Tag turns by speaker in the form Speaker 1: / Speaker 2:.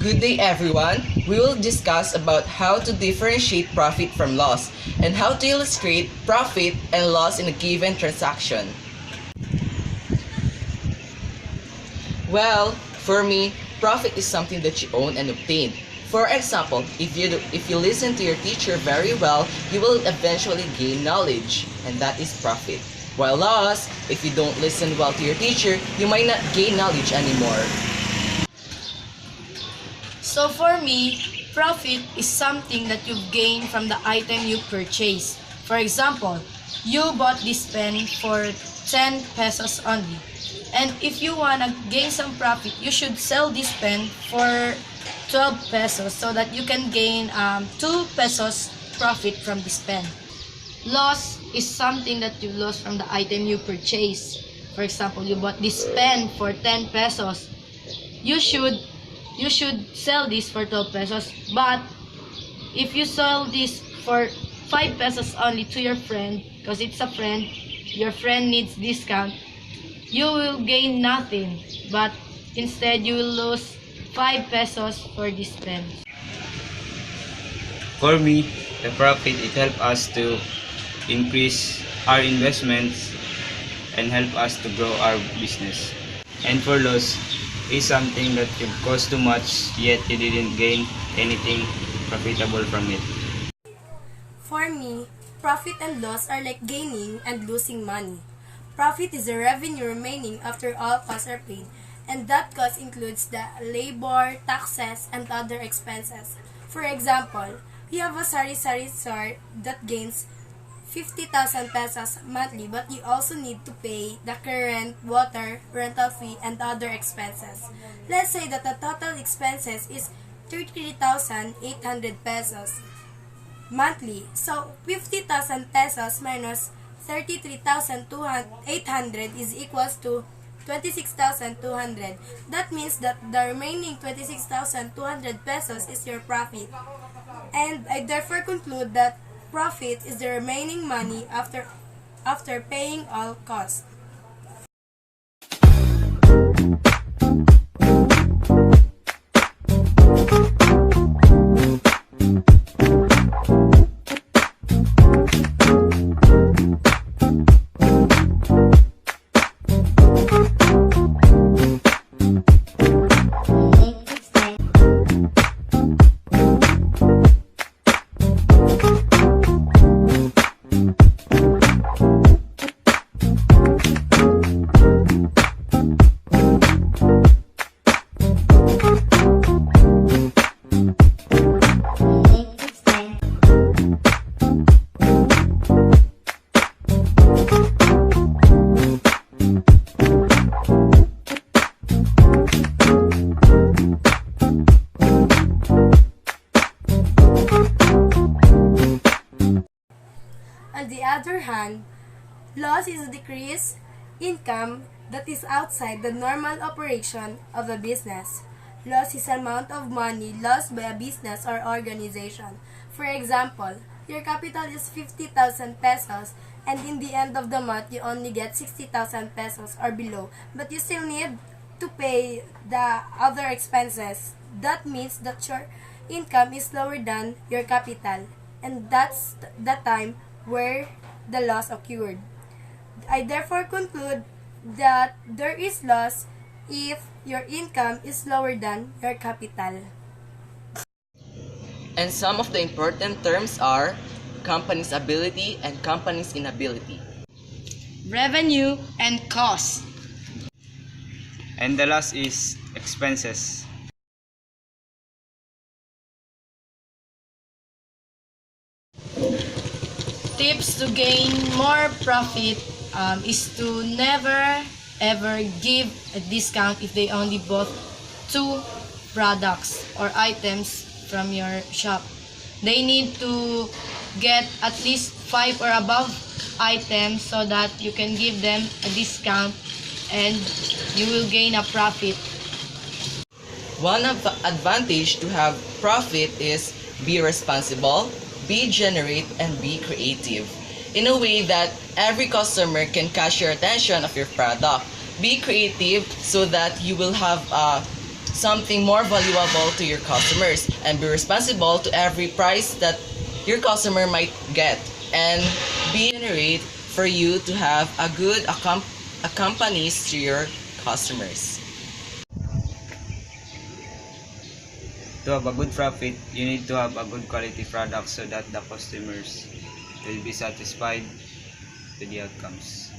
Speaker 1: Good day everyone. We will discuss about how to differentiate profit from loss and how to illustrate profit and loss in a given transaction. Well, for me, profit is something that you own and obtain. For example, if you listen to your teacher very well, you will eventually gain knowledge, and that is profit. While loss, if you don't listen well to your teacher, you might not gain knowledge anymore.
Speaker 2: So for me, profit is something that you gain from the item you purchase. For example, you bought this pen for 10 pesos only. And if you want to gain some profit, you should sell this pen for 12 pesos so that you can gain 2 pesos profit from this pen. Loss is something that you lost from the item you purchase. For example, you bought this pen for 10 pesos. You should sell this for 12 pesos. But if you sell this for 5 pesos only to your friend, because it's a friend, your friend needs discount, you will gain nothing. But instead, you will lose 5 pesos for this pen.
Speaker 3: For me, the profit, it helps us to increase our investments and help us to grow our business. And for loss, is something that you cost too much yet you didn't gain anything profitable from it.
Speaker 4: For me, profit and loss are like gaining and losing money. Profit is the revenue remaining after all costs are paid, and that cost includes the labor, taxes, and other expenses. For example, we have a sari-sari store that gains 50,000 pesos monthly, but you also need to pay the current, water, rental fee, and other expenses. Let's say that the total expenses is 33,800 pesos monthly. So 50,000 pesos minus 33,800 is equals to 26,200. That means that the remaining 26,200 pesos is your profit. And I therefore conclude that profit is the remaining money after paying all costs. On the other hand, loss is a decreased income that is outside the normal operation of a business. Loss is the amount of money lost by a business or organization. For example, your capital is 50,000 pesos and in the end of the month you only get 60,000 pesos or below, but you still need to pay the other expenses. That means that your income is lower than your capital, and that's the time where the loss occurred. I therefore conclude that there is loss if your income is lower than your capital.
Speaker 1: And some of the important terms are company's ability and company's inability.
Speaker 2: Revenue and cost.
Speaker 3: And the loss is expenses.
Speaker 2: Tips to gain more profit is to never ever give a discount if they only bought 2 products or items from your shop. They need to get at least 5 or above items so that you can give them a discount and you will gain a profit.
Speaker 1: One advantage to have profit is be responsible, be generate, and be creative in a way that every customer can catch your attention of your product. Be creative so that you will have something more valuable to your customers, and be responsible to every price that your customer might get, and be generate for you to have a good accompanies to your customers.
Speaker 3: To have a good profit, you need to have a good quality product so that the customers will be satisfied with the outcomes.